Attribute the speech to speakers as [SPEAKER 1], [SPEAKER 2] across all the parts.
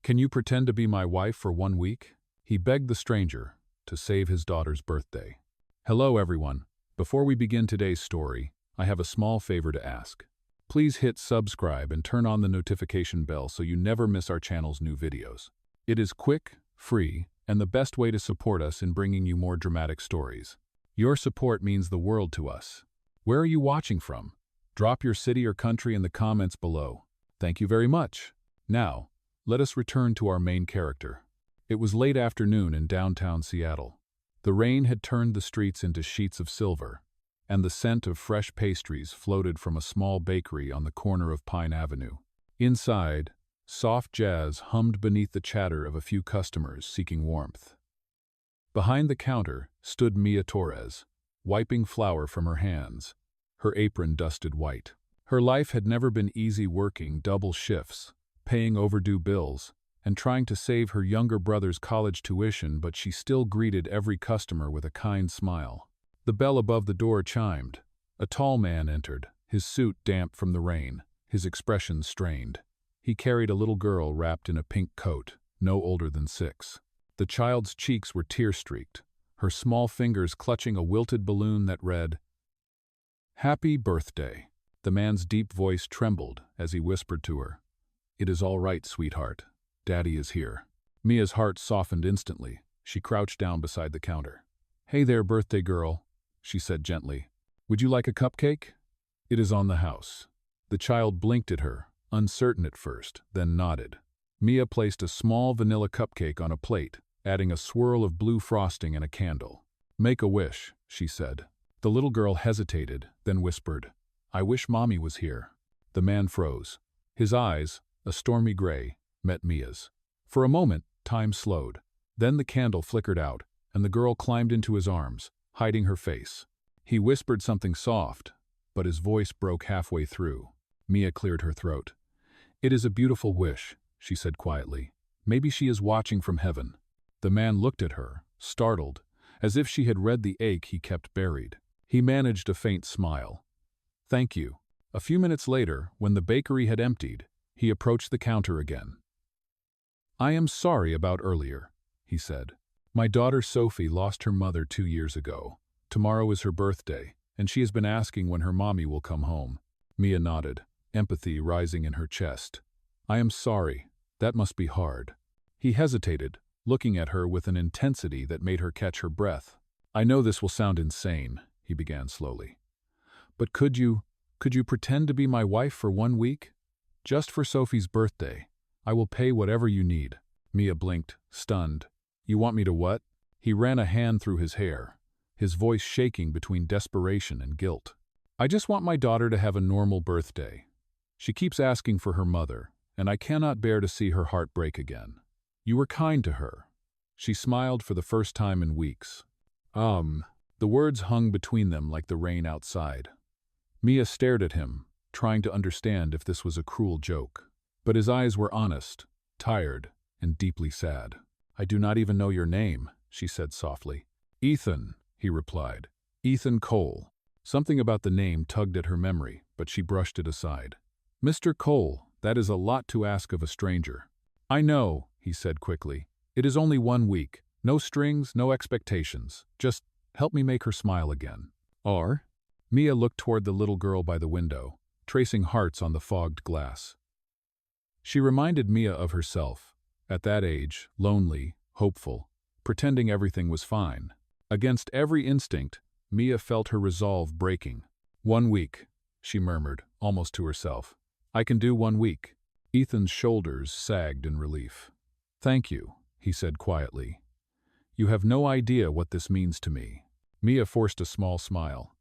[SPEAKER 1] Can you pretend to be my wife for 1 week? He begged the stranger to save his daughter's birthday. Hello, everyone. Before we begin today's story, I have a small favor to ask. Please hit subscribe and turn on the notification bell so you never miss our channel's new videos. It is quick, free, and the best way to support us in bringing you more dramatic stories. Your support means the world to us. Where are you watching from? Drop your city or country in the comments below. Thank you very much. Now, let us return to our main character. It was late afternoon in downtown Seattle. The rain had turned the streets into sheets of silver, and the scent of fresh pastries floated from a small bakery on the corner of Pine Avenue. Inside, soft jazz hummed beneath the chatter of a few customers seeking warmth. Behind the counter stood Mia Torres, wiping flour from her hands, her apron dusted white. Her life had never been easy, working double shifts, paying overdue bills, and trying to save her younger brother's college tuition, but she still greeted every customer with a kind smile. The bell above the door chimed. A tall man entered, his suit damp from the rain, his expression strained. He carried a little girl wrapped in a pink coat, no older than 6. The child's cheeks were tear-streaked, her small fingers clutching a wilted balloon that read, "Happy birthday." The man's deep voice trembled as he whispered to her, "It is all right, sweetheart. Daddy is here." Mia's heart softened instantly. She crouched down beside the counter. "Hey there, birthday girl," she said gently. "Would you like a cupcake? It is on the house." The child blinked at her, uncertain at first, then nodded. Mia placed a small vanilla cupcake on a plate, adding a swirl of blue frosting and a candle. "Make a wish," she said. The little girl hesitated, then whispered, "I wish Mommy was here." The man froze. His eyes, a stormy gray, met Mia's. For a moment, time slowed. Then the candle flickered out, and the girl climbed into his arms, hiding her face. He whispered something soft, but his voice broke halfway through. Mia cleared her throat. "It is a beautiful wish," she said quietly. "Maybe she is watching from heaven." The man looked at her, startled, as if she had read the ache he kept buried. He managed a faint smile. "Thank you." A few minutes later, when the bakery had emptied, he approached the counter again. "I am sorry about earlier," he said. "My daughter Sophie lost her mother 2 years ago. Tomorrow is her birthday, and she has been asking when her mommy will come home." Mia nodded, empathy rising in her chest. "I am sorry. That must be hard." He hesitated, looking at her with an intensity that made her catch her breath. "I know this will sound insane," he began slowly. "But could you pretend to be my wife for 1 week? Just for Sophie's birthday. I will pay whatever you need." Mia blinked, stunned. "You want me to what?" He ran a hand through his hair, his voice shaking between desperation and guilt. "I just want my daughter to have a normal birthday. She keeps asking for her mother, and I cannot bear to see her heart break again. You were kind to her." She smiled for the first time in weeks. The words hung between them like the rain outside. Mia stared at him, trying to understand if this was a cruel joke. But his eyes were honest, tired, and deeply sad. "I do not even know your name," she said softly. "Ethan," he replied. "Ethan Cole." Something about the name tugged at her memory, but she brushed it aside. "Mr. Cole, that is a lot to ask of a stranger." "I know," he said quickly. "It is only 1 week. No strings, no expectations. Just help me make her smile again." "Or?" Mia looked toward the little girl by the window, tracing hearts on the fogged glass. She reminded Mia of herself, at that age, lonely, hopeful, pretending everything was fine. Against every instinct, Mia felt her resolve breaking. 1 week, she murmured, almost to herself. "I can do 1 week." Ethan's shoulders sagged in relief. "Thank you," he said quietly. "You have no idea what this means to me." Mia forced a small smile.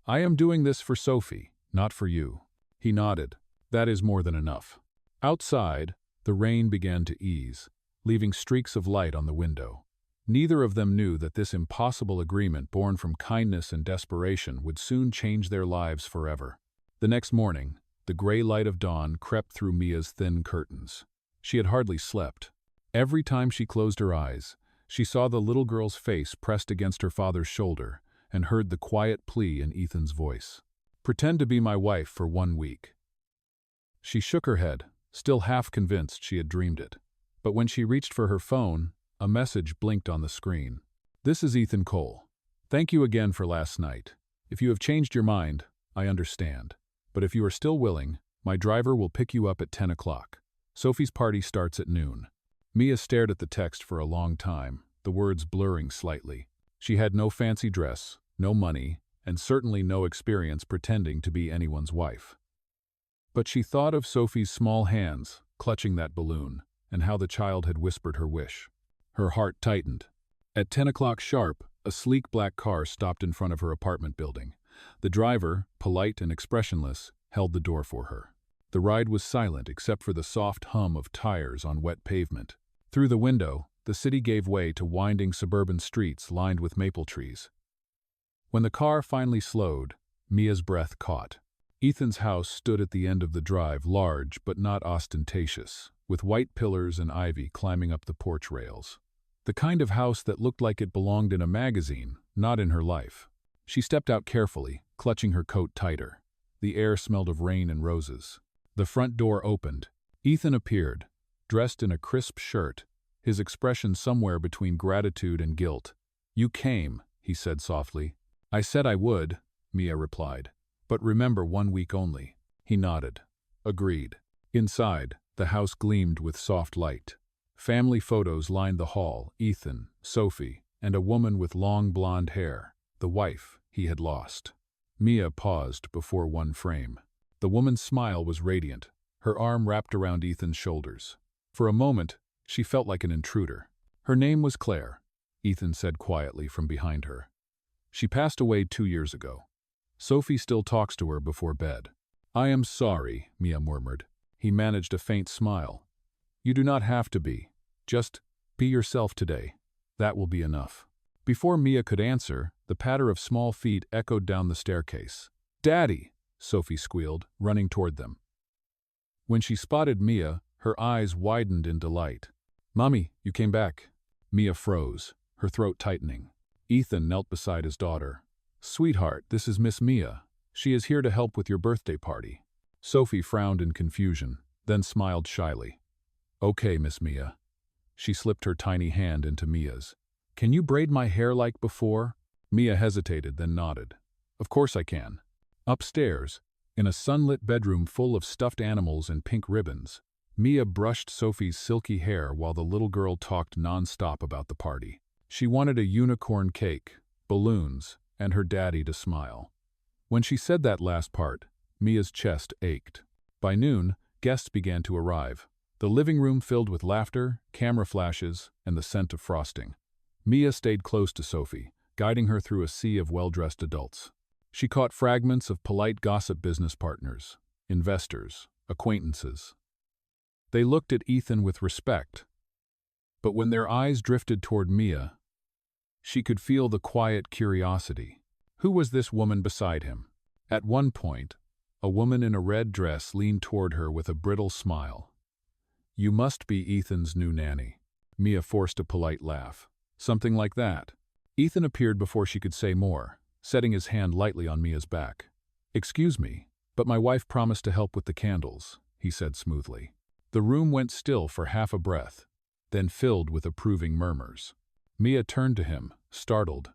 [SPEAKER 1] "I am doing this for Sophie, not for you." He nodded. "That is more than enough." Outside, the rain began to ease, leaving streaks of light on the window. Neither of them knew that this impossible agreement born from kindness and desperation would soon change their lives forever. The next morning, the gray light of dawn crept through Mia's thin curtains. She had hardly slept. Every time she closed her eyes, she saw the little girl's face pressed against her father's shoulder and heard the quiet plea in Ethan's voice. "Pretend to be my wife for 1 week." She shook her head, still half convinced she had dreamed it. But when she reached for her phone, a message blinked on the screen. "This is Ethan Cole. Thank you again for last night. If you have changed your mind, I understand. But if you are still willing, my driver will pick you up at 10 o'clock. Sophie's party starts at noon." Mia stared at the text for a long time, the words blurring slightly. She had no fancy dress, no money, and certainly no experience pretending to be anyone's wife. But she thought of Sophie's small hands clutching that balloon, and how the child had whispered her wish. Her heart tightened. At 10 o'clock sharp, a sleek black car stopped in front of her apartment building. The driver, polite and expressionless, held the door for her. The ride was silent except for the soft hum of tires on wet pavement. Through the window, the city gave way to winding suburban streets lined with maple trees. When the car finally slowed, Mia's breath caught. Ethan's house stood at the end of the drive, large but not ostentatious, with white pillars and ivy climbing up the porch rails. The kind of house that looked like it belonged in a magazine, not in her life. She stepped out carefully, clutching her coat tighter. The air smelled of rain and roses. The front door opened. Ethan appeared, dressed in a crisp shirt, his expression somewhere between gratitude and guilt. "You came," he said softly. "I said I would," Mia replied. "But remember, 1 week only." He nodded. Agreed. Inside, the house gleamed with soft light. Family photos lined the hall: Ethan, Sophie, and a woman with long blonde hair, the wife he had lost. Mia paused before one frame. The woman's smile was radiant, her arm wrapped around Ethan's shoulders. For a moment, she felt like an intruder. "Her name was Claire," Ethan said quietly from behind her. "She passed away 2 years ago. Sophie still talks to her before bed." "I am sorry," Mia murmured. He managed a faint smile. "You do not have to be. Just be yourself today. That will be enough." Before Mia could answer, the patter of small feet echoed down the staircase. "Daddy!" Sophie squealed, running toward them. When she spotted Mia, her eyes widened in delight. "Mommy, you came back." Mia froze, her throat tightening. Ethan knelt beside his daughter. "Sweetheart, this is Miss Mia. She is here to help with your birthday party." Sophie frowned in confusion, then smiled shyly. "Okay, Miss Mia." She slipped her tiny hand into Mia's. "Can you braid my hair like before?" Mia hesitated, then nodded. "Of course I can." Upstairs, in a sunlit bedroom full of stuffed animals and pink ribbons, Mia brushed Sophie's silky hair while the little girl talked non-stop about the party. She wanted a unicorn cake, balloons, and her daddy to smile. When she said that last part, Mia's chest ached. By noon, guests began to arrive. The living room filled with laughter, camera flashes, and the scent of frosting. Mia stayed close to Sophie, guiding her through a sea of well-dressed adults. She caught fragments of polite gossip: business partners, investors, acquaintances. They looked at Ethan with respect, but when their eyes drifted toward Mia, she could feel the quiet curiosity. Who was this woman beside him? At one point, a woman in a red dress leaned toward her with a brittle smile. "You must be Ethan's new nanny." Mia forced a polite laugh. "Something like that." Ethan appeared before she could say more, setting his hand lightly on Mia's back. "Excuse me, but my wife promised to help with the candles," he said smoothly. The room went still for half a breath, then filled with approving murmurs. Mia turned to him, startled.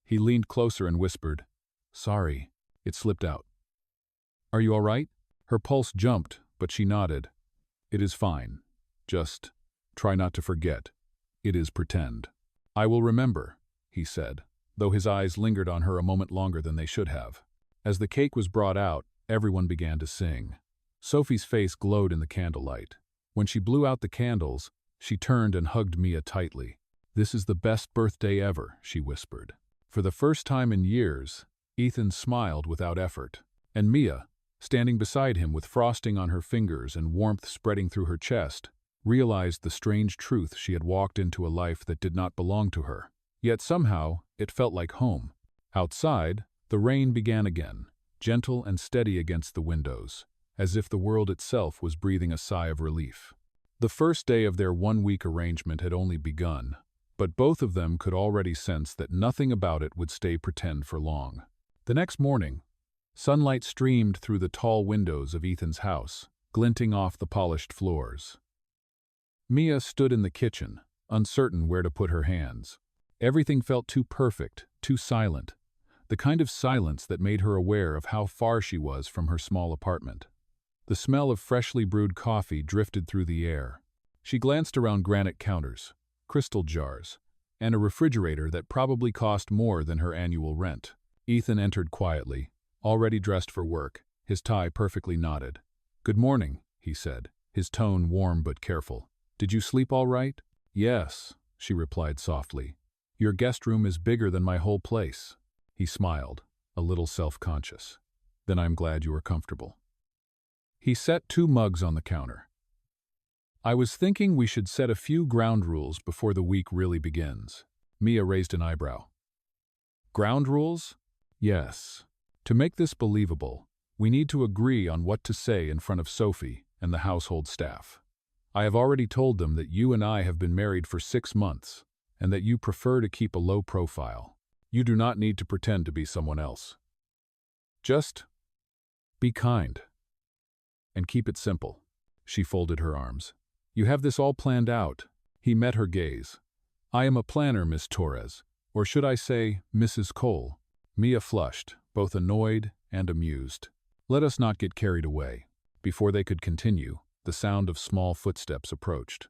[SPEAKER 1] He leaned closer and whispered, "Sorry." It slipped out. "Are you all right?" Her pulse jumped, but she nodded. "It is fine. Just try not to forget. It is pretend." "I will remember," he said, though his eyes lingered on her a moment longer than they should have. As the cake was brought out, everyone began to sing. Sophie's face glowed in the candlelight. When she blew out the candles, she turned and hugged Mia tightly. "This is the best birthday ever," she whispered. For the first time in years, Ethan smiled without effort, and Mia, standing beside him with frosting on her fingers and warmth spreading through her chest, realized the strange truth: she had walked into a life that did not belong to her. Yet somehow, it felt like home. Outside, the rain began again, gentle and steady against the windows, as if the world itself was breathing a sigh of relief. The first day of their 1-week arrangement had only begun, but both of them could already sense that nothing about it would stay pretend for long. The next morning, sunlight streamed through the tall windows of Ethan's house, glinting off the polished floors. Mia stood in the kitchen, uncertain where to put her hands. Everything felt too perfect, too silent, the kind of silence that made her aware of how far she was from her small apartment. The smell of freshly brewed coffee drifted through the air. She glanced around granite counters, crystal jars, and a refrigerator that probably cost more than her annual rent. Ethan entered quietly, already dressed for work, his tie perfectly knotted. "Good morning," he said, his tone warm but careful. "Did you sleep all right?" "Yes," she replied softly. "Your guest room is bigger than my whole place." He smiled, a little self-conscious. "Then I'm glad you are comfortable." He set 2 mugs on the counter. "I was thinking we should set a few ground rules before the week really begins." Mia raised an eyebrow. "Ground rules?" "Yes. To make this believable, we need to agree on what to say in front of Sophie and the household staff. I have already told them that you and I have been married for 6 months, and that you prefer to keep a low profile. You do not need to pretend to be someone else. Just be kind. And keep it simple." She folded her arms. "You have this all planned out." He met her gaze. "I am a planner, Miss Torres, or should I say, Mrs. Cole?" Mia flushed, both annoyed and amused. "Let us not get carried away." Before they could continue, the sound of small footsteps approached.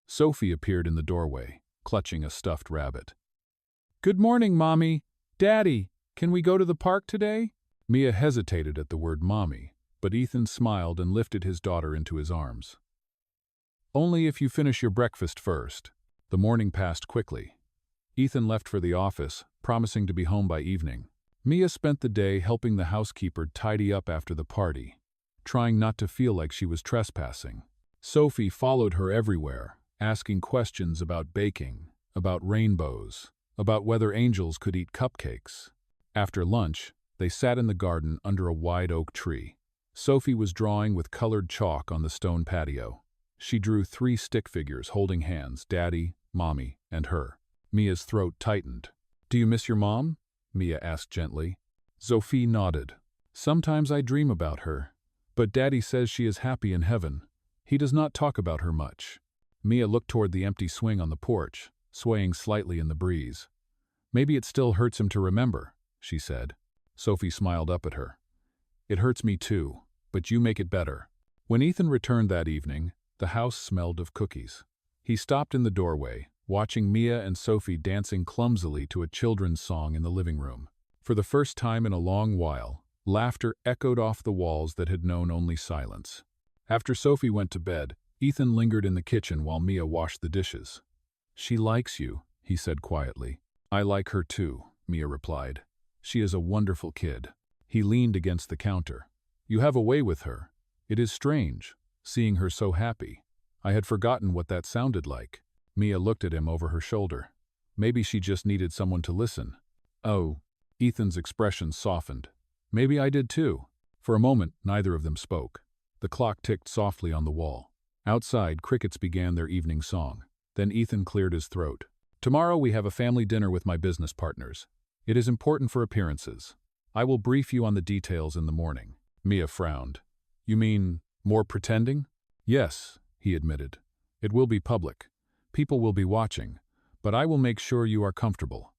[SPEAKER 1] Sophie appeared in the doorway, clutching a stuffed rabbit. "Good morning, Mommy. Daddy, can we go to the park today?" Mia hesitated at the word mommy, but Ethan smiled and lifted his daughter into his arms. "Only if you finish your breakfast first." The morning passed quickly. Ethan left for the office, promising to be home by evening. Mia spent the day helping the housekeeper tidy up after the party, trying not to feel like she was trespassing. Sophie followed her everywhere, asking questions about baking, about rainbows, about whether angels could eat cupcakes. After lunch, they sat in the garden under a wide oak tree. Sophie was drawing with colored chalk on the stone patio. She drew 3 stick figures holding hands, Daddy, Mommy, and her. Mia's throat tightened. "Do you miss your mom?" Mia asked gently. Sophie nodded. "Sometimes I dream about her, but Daddy says she is happy in heaven. He does not talk about her much." Mia looked toward the empty swing on the porch, swaying slightly in the breeze. "Maybe it still hurts him to remember," she said. Sophie smiled up at her. "It hurts me too, but you make it better." When Ethan returned that evening, the house smelled of cookies. He stopped in the doorway, watching Mia and Sophie dancing clumsily to a children's song in the living room. For the first time in a long while, laughter echoed off the walls that had known only silence. After Sophie went to bed, Ethan lingered in the kitchen while Mia washed the dishes. "She likes you," he said quietly. "I like her too," Mia replied. "She is a wonderful kid." He leaned against the counter. "You have a way with her. It is strange, seeing her so happy. I had forgotten what that sounded like." Mia looked at him over her shoulder. Maybe she just needed someone to listen. "Oh." Ethan's expression softened. "Maybe I did too." For a moment, neither of them spoke. The clock ticked softly on the wall. Outside, crickets began their evening song. Then Ethan cleared his throat. "Tomorrow we have a family dinner with my business partners. It is important for appearances. I will brief you on the details in the morning." Mia frowned. "You mean more pretending?" "Yes," he admitted. "It will be public. People will be watching, but I will make sure you are comfortable."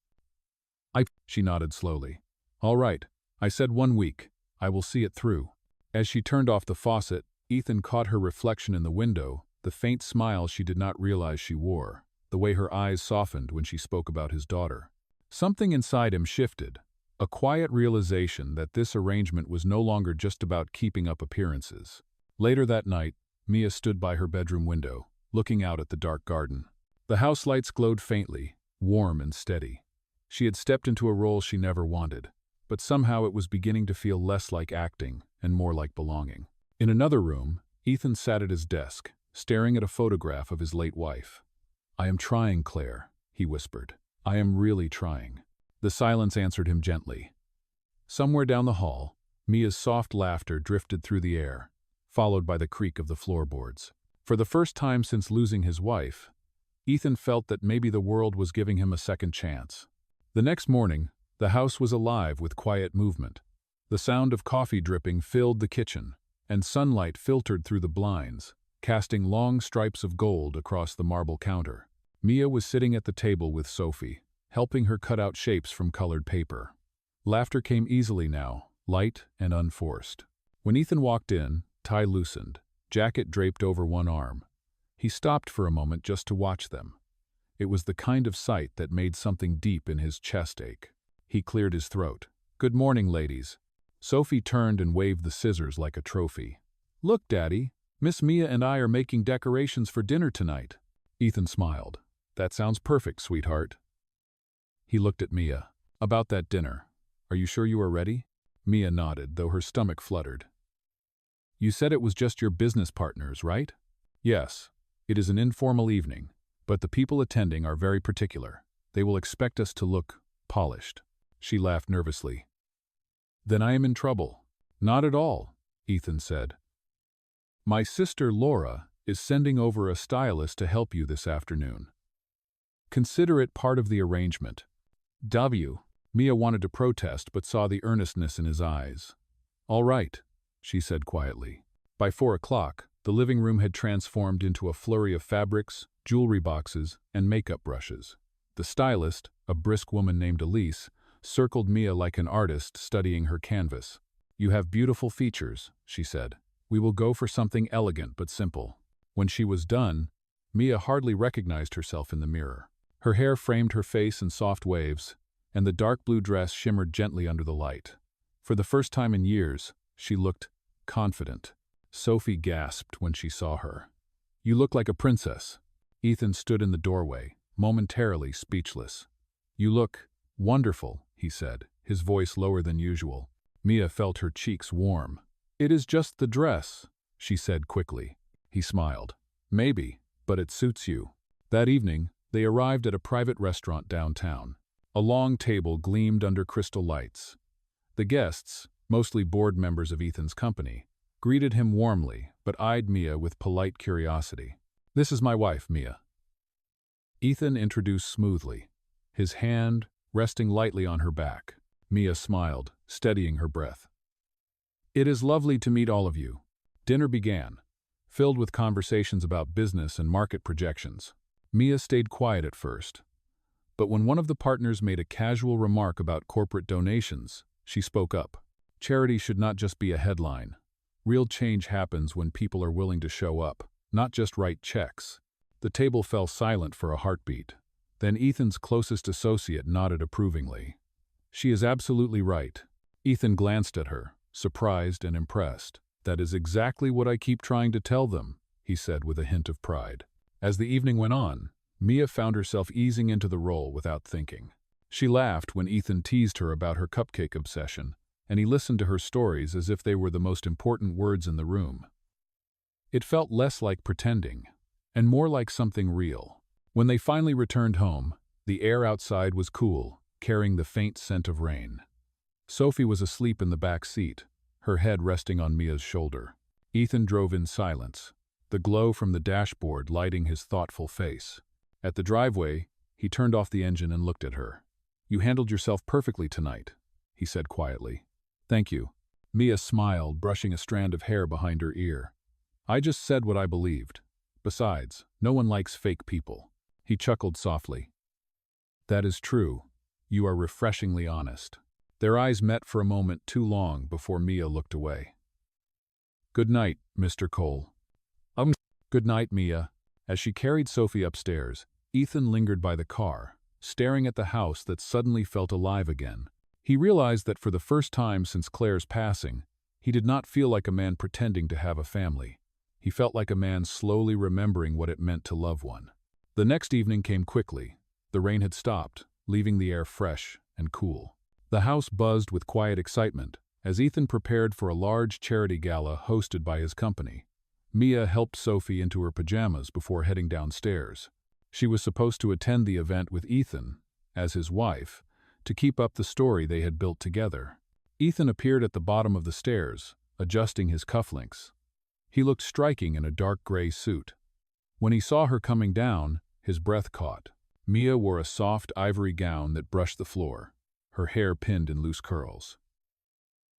[SPEAKER 1] She nodded slowly. "All right. I said 1 week. I will see it through." As she turned off the faucet, Ethan caught her reflection in the window, the faint smile she did not realize she wore, the way her eyes softened when she spoke about his daughter. Something inside him shifted, a quiet realization that this arrangement was no longer just about keeping up appearances. Later that night, Mia stood by her bedroom window, looking out at the dark garden. The house lights glowed faintly, warm and steady. She had stepped into a role she never wanted, but somehow it was beginning to feel less like acting and more like belonging. In another room, Ethan sat at his desk, staring at a photograph of his late wife. "I am trying, Claire," he whispered. "I am really trying." The silence answered him gently. Somewhere down the hall, Mia's soft laughter drifted through the air, followed by the creak of the floorboards. For the first time since losing his wife, Ethan felt that maybe the world was giving him a second chance. The next morning, the house was alive with quiet movement. The sound of coffee dripping filled the kitchen, and sunlight filtered through the blinds, casting long stripes of gold across the marble counter. Mia was sitting at the table with Sophie, helping her cut out shapes from colored paper. Laughter came easily now, light and unforced. When Ethan walked in, tie loosened, jacket draped over one arm. He stopped for a moment just to watch them. It was the kind of sight that made something deep in his chest ache. He cleared his throat. "Good morning, ladies." Sophie turned and waved the scissors like a trophy. "Look, Daddy, Miss Mia and I are making decorations for dinner tonight." Ethan smiled. "That sounds perfect, sweetheart." He looked at Mia. "About that dinner. Are you sure you are ready?" Mia nodded, though her stomach fluttered. "You said it was just your business partners, right?" "Yes. It is an informal evening, but the people attending are very particular. They will expect us to look polished." She laughed nervously. "Then I am in trouble." "Not at all," Ethan said. "My sister Laura is sending over a stylist to help you this afternoon. Consider it part of the arrangement." Mia wanted to protest but saw the earnestness in his eyes. "All right," she said quietly. By 4 o'clock, the living room had transformed into a flurry of fabrics, jewelry boxes, and makeup brushes. The stylist, a brisk woman named Elise, circled Mia like an artist studying her canvas. "You have beautiful features," she said. "We will go for something elegant but simple." When she was done, Mia hardly recognized herself in the mirror. Her hair framed her face in soft waves, and the dark blue dress shimmered gently under the light. For the first time in years, she looked confident. Sophie gasped when she saw her. "You look like a princess." Ethan stood in the doorway, momentarily speechless. "You look wonderful," he said, his voice lower than usual. Mia felt her cheeks warm. "It is just the dress," she said quickly. He smiled. "Maybe, but it suits you." That evening, they arrived at a private restaurant downtown. A long table gleamed under crystal lights. The guests, mostly board members of Ethan's company, greeted him warmly but eyed Mia with polite curiosity. "This is my wife, Mia." Ethan introduced smoothly, his hand resting lightly on her back. Mia smiled, steadying her breath. "It is lovely to meet all of you." Dinner began, filled with conversations about business and market projections. Mia stayed quiet at first, but when one of the partners made a casual remark about corporate donations, she spoke up. Charity should not just be a headline. Real change happens when people are willing to show up, not just write checks. The table fell silent for a heartbeat. Then Ethan's closest associate nodded approvingly. "She is absolutely right." Ethan glanced at her, surprised and impressed. "That is exactly what I keep trying to tell them," he said with a hint of pride. As the evening went on, Mia found herself easing into the role without thinking. She laughed when Ethan teased her about her cupcake obsession, and he listened to her stories as if they were the most important words in the room. It felt less like pretending, and more like something real. When they finally returned home, the air outside was cool, carrying the faint scent of rain. Sophie was asleep in the back seat, her head resting on Mia's shoulder. Ethan drove in silence, the glow from the dashboard lighting his thoughtful face. At the driveway, he turned off the engine and looked at her. "You handled yourself perfectly tonight," he said quietly. "Thank you." Mia smiled, brushing a strand of hair behind her ear. "I just said what I believed. Besides, no one likes fake people." He chuckled softly. "That is true. You are refreshingly honest." Their eyes met for a moment too long before Mia looked away. "Good night, Mr. Cole." Good night, Mia." As she carried Sophie upstairs, Ethan lingered by the car, staring at the house that suddenly felt alive again. He realized that for the first time since Claire's passing, he did not feel like a man pretending to have a family. He felt like a man slowly remembering what it meant to love one. The next evening came quickly. The rain had stopped, leaving the air fresh and cool. The house buzzed with quiet excitement as Ethan prepared for a large charity gala hosted by his company. Mia helped Sophie into her pajamas before heading downstairs. She was supposed to attend the event with Ethan, as his wife, to keep up the story they had built together. Ethan appeared at the bottom of the stairs, adjusting his cufflinks. He looked striking in a dark gray suit. When he saw her coming down, his breath caught. Mia wore a soft ivory gown that brushed the floor, her hair pinned in loose curls.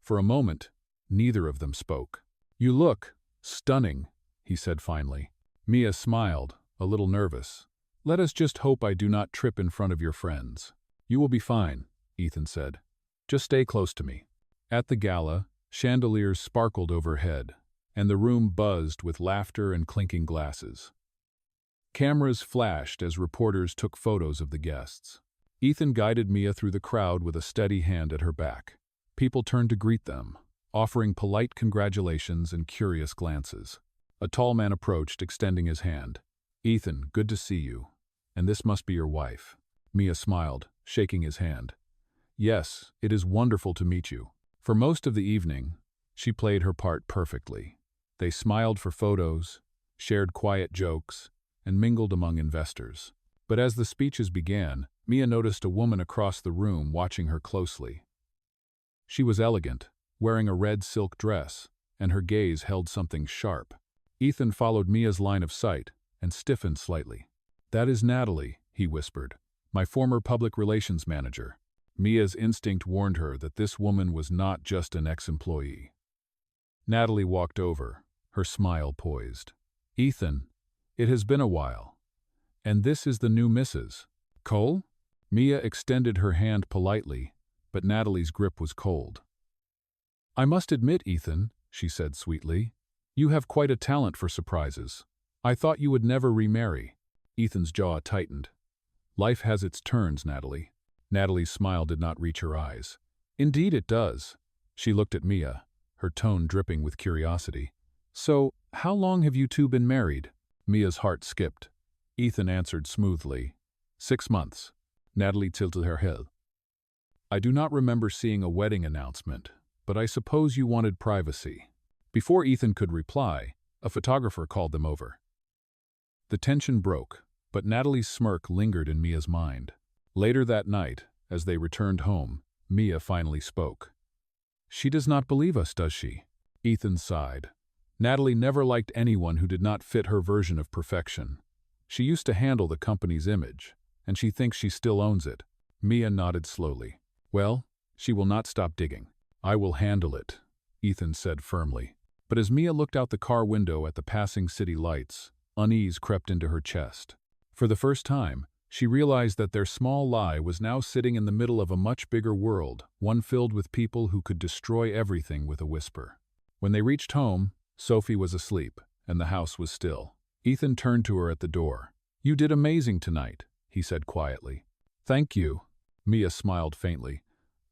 [SPEAKER 1] For a moment, neither of them spoke. "You look stunning," he said finally. Mia smiled, a little nervous. Let us just hope I do not trip in front of your friends. You will be fine, Ethan said. Just stay close to me. At the gala, chandeliers sparkled overhead, and the room buzzed with laughter and clinking glasses. Cameras flashed as reporters took photos of the guests. Ethan guided Mia through the crowd with a steady hand at her back. People turned to greet them, offering polite congratulations and curious glances. A tall man approached, extending his hand. Ethan, good to see you. And this must be your wife. Mia smiled, shaking his hand. Yes, it is wonderful to meet you. For most of the evening, she played her part perfectly. They smiled for photos, shared quiet jokes, and mingled among investors. But as the speeches began, Mia noticed a woman across the room watching her closely. She was elegant, wearing a red silk dress, and her gaze held something sharp. Ethan followed Mia's line of sight and stiffened slightly. That is Natalie, he whispered, my former public relations manager. Mia's instinct warned her that this woman was not just an ex-employee. Natalie walked over, her smile poised. Ethan, it has been a while. And this is the new Mrs. Cole? Mia extended her hand politely, but Natalie's grip was cold. I must admit, Ethan, she said sweetly, you have quite a talent for surprises. I thought you would never remarry. Ethan's jaw tightened. Life has its turns, Natalie. Natalie's smile did not reach her eyes. Indeed it does. She looked at Mia, her tone dripping with curiosity. So, how long have you two been married? Mia's heart skipped. Ethan answered smoothly. 6 months. Natalie tilted her head. I do not remember seeing a wedding announcement, but I suppose you wanted privacy. Before Ethan could reply, a photographer called them over. The tension broke, but Natalie's smirk lingered in Mia's mind. Later that night, as they returned home, Mia finally spoke. She does not believe us, does she? Ethan sighed. Natalie never liked anyone who did not fit her version of perfection. She used to handle the company's image, and she thinks she still owns it. Mia nodded slowly. Well, she will not stop digging. I will handle it, Ethan said firmly. But as Mia looked out the car window at the passing city lights, unease crept into her chest. For the first time, she realized that their small lie was now sitting in the middle of a much bigger world, one filled with people who could destroy everything with a whisper. When they reached home, Sophie was asleep, and the house was still. Ethan turned to her at the door. You did amazing tonight, he said quietly. Thank you. Mia smiled faintly.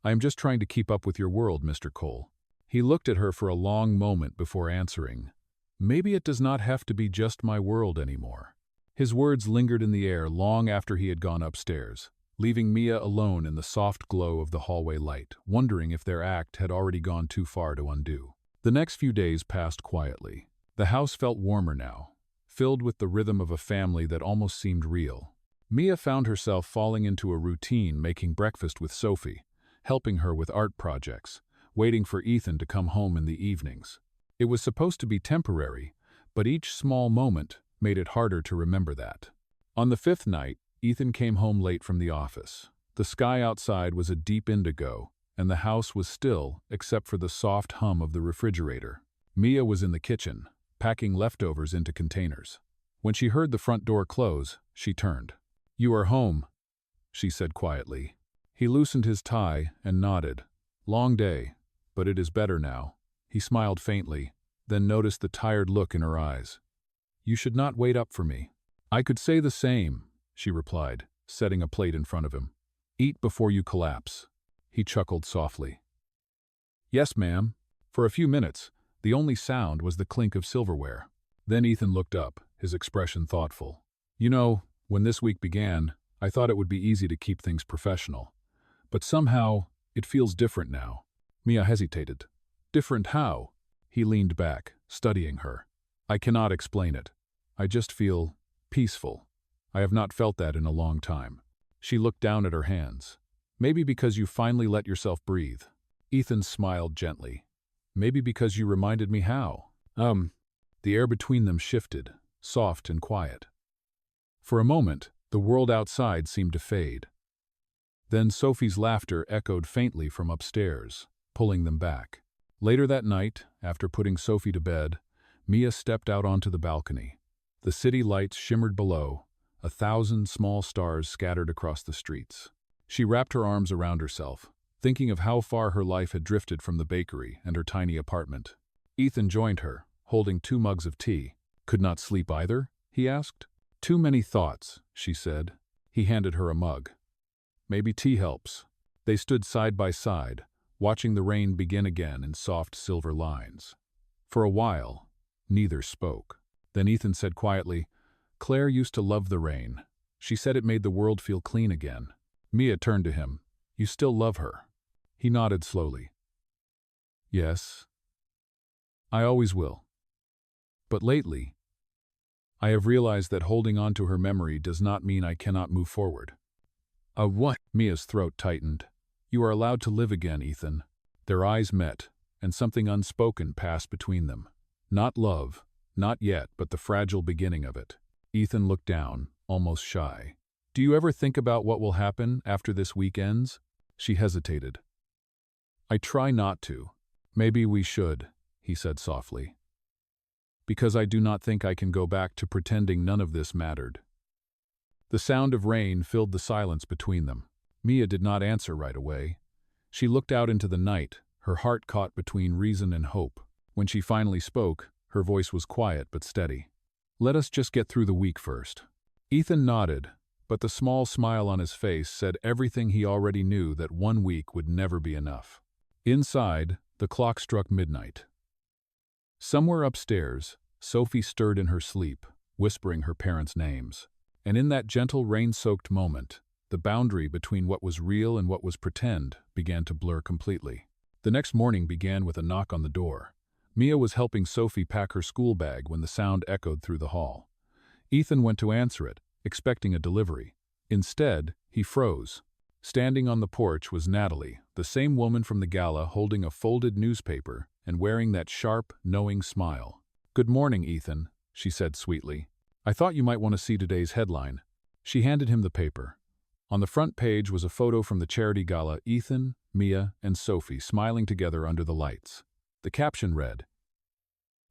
[SPEAKER 1] I am just trying to keep up with your world, Mr. Cole. He looked at her for a long moment before answering. Maybe it does not have to be just my world anymore. His words lingered in the air long after he had gone upstairs, leaving Mia alone in the soft glow of the hallway light, wondering if their act had already gone too far to undo. The next few days passed quietly. The house felt warmer now, filled with the rhythm of a family that almost seemed real. Mia found herself falling into a routine, making breakfast with Sophie, helping her with art projects, waiting for Ethan to come home in the evenings. It was supposed to be temporary, but each small moment made it harder to remember that. On the 5th night, Ethan came home late from the office. The sky outside was a deep indigo, and the house was still except for the soft hum of the refrigerator. Mia was in the kitchen, packing leftovers into containers. When she heard the front door close, she turned. You are home, she said quietly. He loosened his tie and nodded. Long day, but it is better now. He smiled faintly, then noticed the tired look in her eyes. You should not wait up for me. I could say the same, she replied, setting a plate in front of him. Eat before you collapse. He chuckled softly. Yes, ma'am. For a few minutes, the only sound was the clink of silverware. Then Ethan looked up, his expression thoughtful. You know, when this week began, I thought it would be easy to keep things professional. But somehow, it feels different now. Mia hesitated. Different how? He leaned back, studying her. I cannot explain it. I just feel peaceful. I have not felt that in a long time. She looked down at her hands. Maybe because you finally let yourself breathe. Ethan smiled gently. Maybe because you reminded me how. The air between them shifted, soft and quiet. For a moment, the world outside seemed to fade. Then Sophie's laughter echoed faintly from upstairs, pulling them back. Later that night, after putting Sophie to bed, Mia stepped out onto the balcony. The city lights shimmered below, 1,000 small stars scattered across the streets. She wrapped her arms around herself, thinking of how far her life had drifted from the bakery and her tiny apartment. Ethan joined her, holding 2 mugs of tea. "Could not sleep either?" he asked. "Too many thoughts," she said. He handed her a mug. "Maybe tea helps." They stood side by side, watching the rain begin again in soft silver lines. For a while, neither spoke. Then Ethan said quietly, "Claire used to love the rain. She said it made the world feel clean again." Mia turned to him. "You still love her?" He nodded slowly. "Yes, I always will. But lately, I have realized that holding on to her memory does not mean I cannot move forward." What?" Mia's throat tightened. "You are allowed to live again, Ethan." Their eyes met, and something unspoken passed between them. Not love, not yet, but the fragile beginning of it. Ethan looked down, almost shy. "Do you ever think about what will happen after this week ends?" She hesitated. "I try not to." "Maybe we should," he said softly. "Because I do not think I can go back to pretending none of this mattered." The sound of rain filled the silence between them. Mia did not answer right away. She looked out into the night, her heart caught between reason and hope. When she finally spoke, her voice was quiet but steady. "Let us just get through the week first." Ethan nodded, but the small smile on his face said everything he already knew, that 1 week would never be enough. Inside, the clock struck midnight. Somewhere upstairs, Sophie stirred in her sleep, whispering her parents' names. And in that gentle rain-soaked moment, the boundary between what was real and what was pretend began to blur completely. The next morning began with a knock on the door. Mia was helping Sophie pack her school bag when the sound echoed through the hall. Ethan went to answer it, expecting a delivery. Instead, he froze. Standing on the porch was Natalie, the same woman from the gala, holding a folded newspaper and wearing that sharp, knowing smile. "Good morning, Ethan," she said sweetly. "I thought you might want to see today's headline." She handed him the paper. On the front page was a photo from the charity gala, Ethan, Mia, and Sophie smiling together under the lights. The caption read,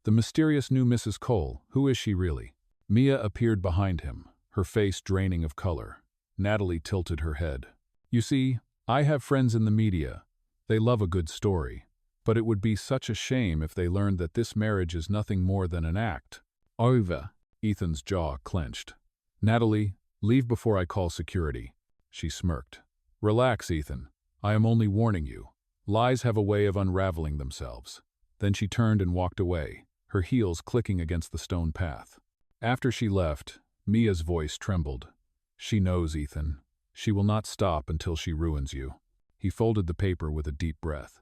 [SPEAKER 1] "The mysterious new Mrs. Cole, who is she really?" Mia appeared behind him, her face draining of color. Natalie tilted her head. "You see, I have friends in the media. They love a good story. But it would be such a shame if they learned that this marriage is nothing more than an act." "Over." Ethan's jaw clenched. "Natalie, leave before I call security." She smirked. "Relax, Ethan. I am only warning you. Lies have a way of unraveling themselves." Then she turned and walked away, her heels clicking against the stone path. After she left, Mia's voice trembled. "She knows, Ethan. She will not stop until she ruins you." He folded the paper with a deep breath.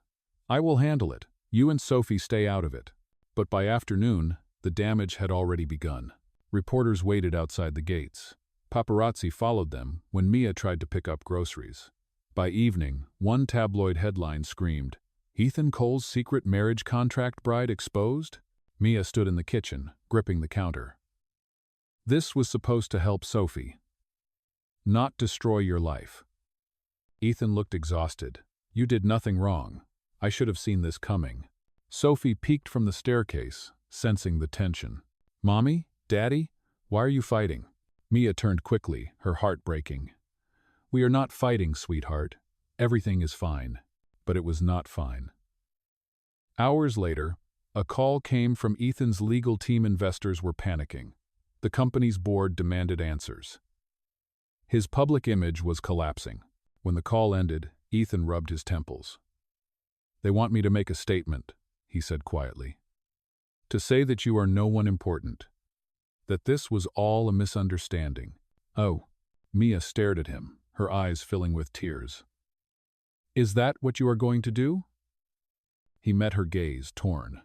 [SPEAKER 1] "I will handle it. You and Sophie stay out of it." But by afternoon, the damage had already begun. Reporters waited outside the gates. Paparazzi followed them when Mia tried to pick up groceries. By evening, one tabloid headline screamed, "Ethan Cole's secret marriage contract bride exposed?" Mia stood in the kitchen, gripping the counter. "This was supposed to help Sophie, not destroy your life." Ethan looked exhausted. "You did nothing wrong. I should have seen this coming." Sophie peeked from the staircase, sensing the tension. "Mommy? Daddy? Why are you fighting?" Mia turned quickly, her heart breaking. "We are not fighting, sweetheart. Everything is fine." But it was not fine. Hours later, a call came from Ethan's legal team. Investors were panicking. The company's board demanded answers. His public image was collapsing. When the call ended, Ethan rubbed his temples. "They want me to make a statement," he said quietly. "To say that you are no one important. That this was all a misunderstanding." "Oh." Mia stared at him, her eyes filling with tears. "Is that what you are going to do?" He met her gaze, torn.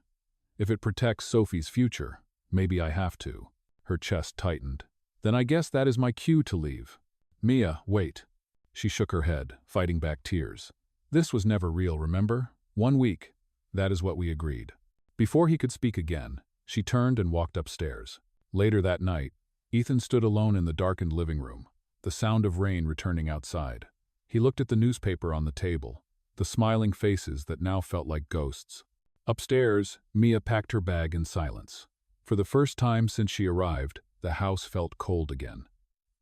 [SPEAKER 1] "If it protects Sophie's future, maybe I have to." Her chest tightened. "Then I guess that is my cue to leave." "Mia, wait." She shook her head, fighting back tears. "This was never real, remember? 1 week. That is what we agreed." Before he could speak again, she turned and walked upstairs. Later that night, Ethan stood alone in the darkened living room, the sound of rain returning outside. He looked at the newspaper on the table, the smiling faces that now felt like ghosts. Upstairs, Mia packed her bag in silence. For the first time since she arrived, the house felt cold again.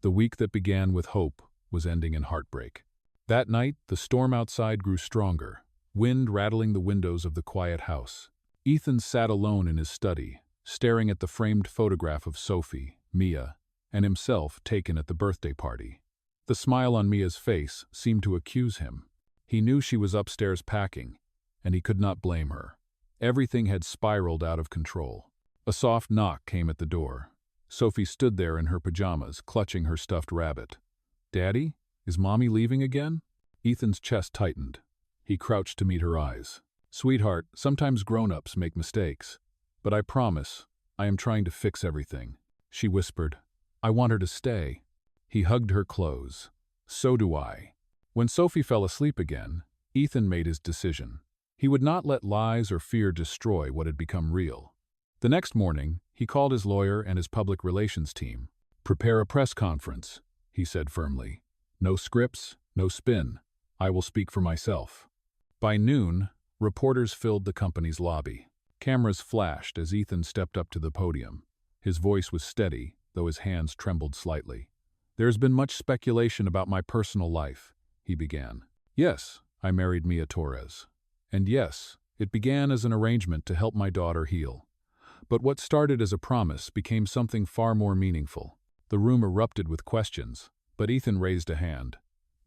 [SPEAKER 1] The week that began with hope was ending in heartbreak. That night, the storm outside grew stronger, wind rattling the windows of the quiet house. Ethan sat alone in his study, staring at the framed photograph of Sophie, Mia, and himself taken at the birthday party. The smile on Mia's face seemed to accuse him. He knew she was upstairs packing, and he could not blame her. Everything had spiraled out of control. A soft knock came at the door. Sophie stood there in her pajamas, clutching her stuffed rabbit. "Daddy? Is Mommy leaving again?" Ethan's chest tightened. He crouched to meet her eyes. "Sweetheart, sometimes grown-ups make mistakes. But I promise, I am trying to fix everything," she whispered. "I want her to stay." He hugged her close. "So do I." When Sophie fell asleep again, Ethan made his decision. He would not let lies or fear destroy what had become real. The next morning, he called his lawyer and his public relations team. "Prepare a press conference," he said firmly. "No scripts, no spin. I will speak for myself." By noon, reporters filled the company's lobby. Cameras flashed as Ethan stepped up to the podium. His voice was steady, though his hands trembled slightly. "There has been much speculation about my personal life," he began. "Yes, I married Mia Torres. And yes, it began as an arrangement to help my daughter heal. But what started as a promise became something far more meaningful." The room erupted with questions, but Ethan raised a hand.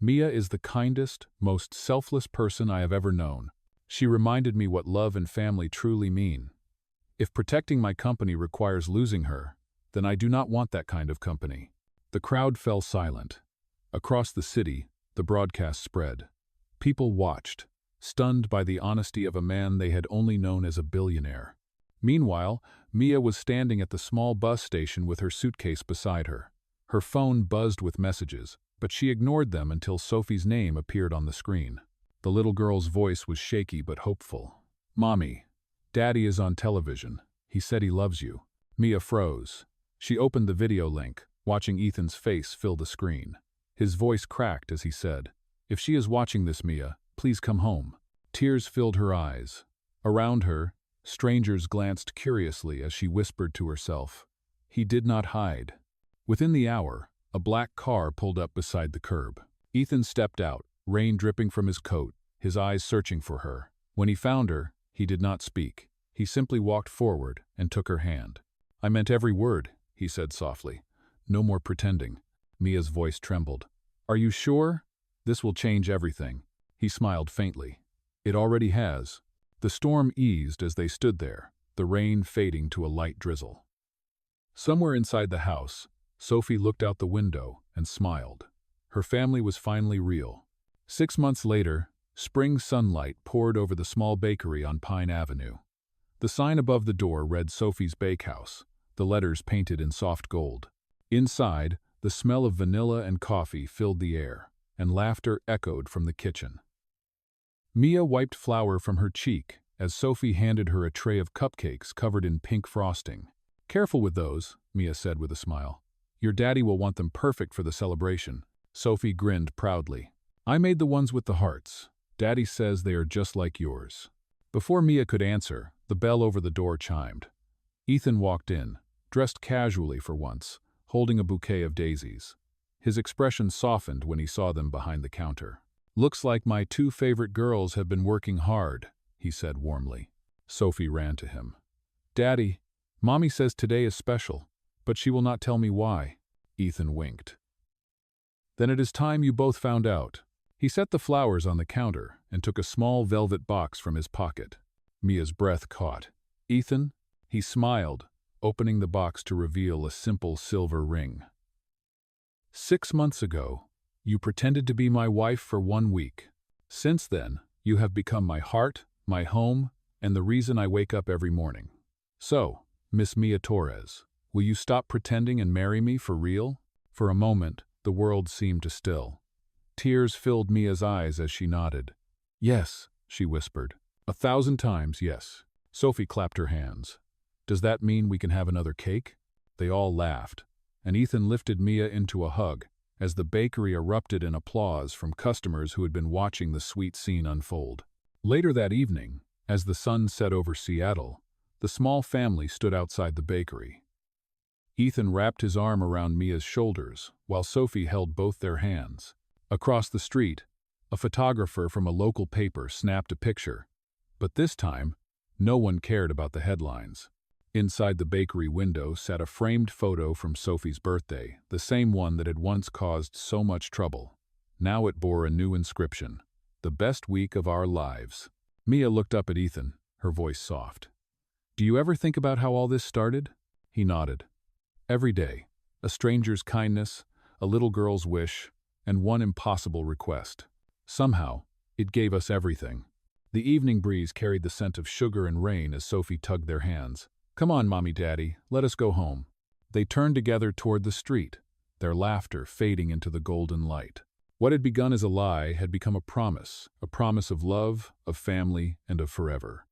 [SPEAKER 1] "Mia is the kindest, most selfless person I have ever known. She reminded me what love and family truly mean. If protecting my company requires losing her, then I do not want that kind of company." The crowd fell silent. Across the city, the broadcast spread. People watched, stunned by the honesty of a man they had only known as a billionaire. Meanwhile, Mia was standing at the small bus station with her suitcase beside her. Her phone buzzed with messages, but she ignored them until Sophie's name appeared on the screen. The little girl's voice was shaky but hopeful. "Mommy, Daddy is on television. He said he loves you." Mia froze. She opened the video link, watching Ethan's face fill the screen. His voice cracked as he said, "If she is watching this, Mia, please come home." Tears filled her eyes. Around her, strangers glanced curiously as she whispered to herself. He did not hide. Within the hour, a black car pulled up beside the curb. Ethan stepped out, rain dripping from his coat, his eyes searching for her. When he found her, he did not speak. He simply walked forward and took her hand. "I meant every word," he said softly. "No more pretending." Mia's voice trembled. "Are you sure? This will change everything." He smiled faintly. "It already has." The storm eased as they stood there, the rain fading to a light drizzle. Somewhere inside the house, Sophie looked out the window and smiled. Her family was finally real. 6 months later, spring sunlight poured over the small bakery on Pine Avenue. The sign above the door read Sophie's Bakehouse, the letters painted in soft gold. Inside, the smell of vanilla and coffee filled the air, and laughter echoed from the kitchen. Mia wiped flour from her cheek as Sophie handed her a tray of cupcakes covered in pink frosting. "Careful with those," Mia said with a smile. "Your daddy will want them perfect for the celebration." Sophie grinned proudly. "I made the ones with the hearts. Daddy says they are just like yours." Before Mia could answer, the bell over the door chimed. Ethan walked in, dressed casually for once, holding a bouquet of daisies. His expression softened when he saw them behind the counter. "Looks like my 2 favorite girls have been working hard," he said warmly. Sophie ran to him. "Daddy, Mommy says today is special, but she will not tell me why." Ethan winked. "Then it is time you both found out." He set the flowers on the counter and took a small velvet box from his pocket. Mia's breath caught. "Ethan?" He smiled, opening the box to reveal a simple silver ring. "6 months ago, you pretended to be my wife for 1 week. Since then, you have become my heart, my home, and the reason I wake up every morning. So, Miss Mia Torres, will you stop pretending and marry me for real?" For a moment, the world seemed to still. Tears filled Mia's eyes as she nodded. "Yes," she whispered. 1,000 times yes." Sophie clapped her hands. "Does that mean we can have another cake?" They all laughed, and Ethan lifted Mia into a hug as the bakery erupted in applause from customers who had been watching the sweet scene unfold. Later that evening, as the sun set over Seattle, The small family stood outside the bakery. Ethan wrapped his arm around Mia's shoulders, while Sophie held both their hands. Across the street, a photographer from a local paper snapped a picture, but this time, no one cared about the headlines. Inside the bakery window sat a framed photo from Sophie's birthday, the same one that had once caused so much trouble. Now it bore a new inscription, "The best week of our lives." Mia looked up at Ethan, her voice soft. "Do you ever think about how all this started?" He nodded. Every day, a stranger's kindness, a little girl's wish, and one impossible request. Somehow, it gave us everything. The evening breeze carried the scent of sugar and rain as Sophie tugged their hands. "Come on, Mommy, Daddy, let us go home." They turned together toward the street, their laughter fading into the golden light. What had begun as a lie had become a promise of love, of family, and of forever.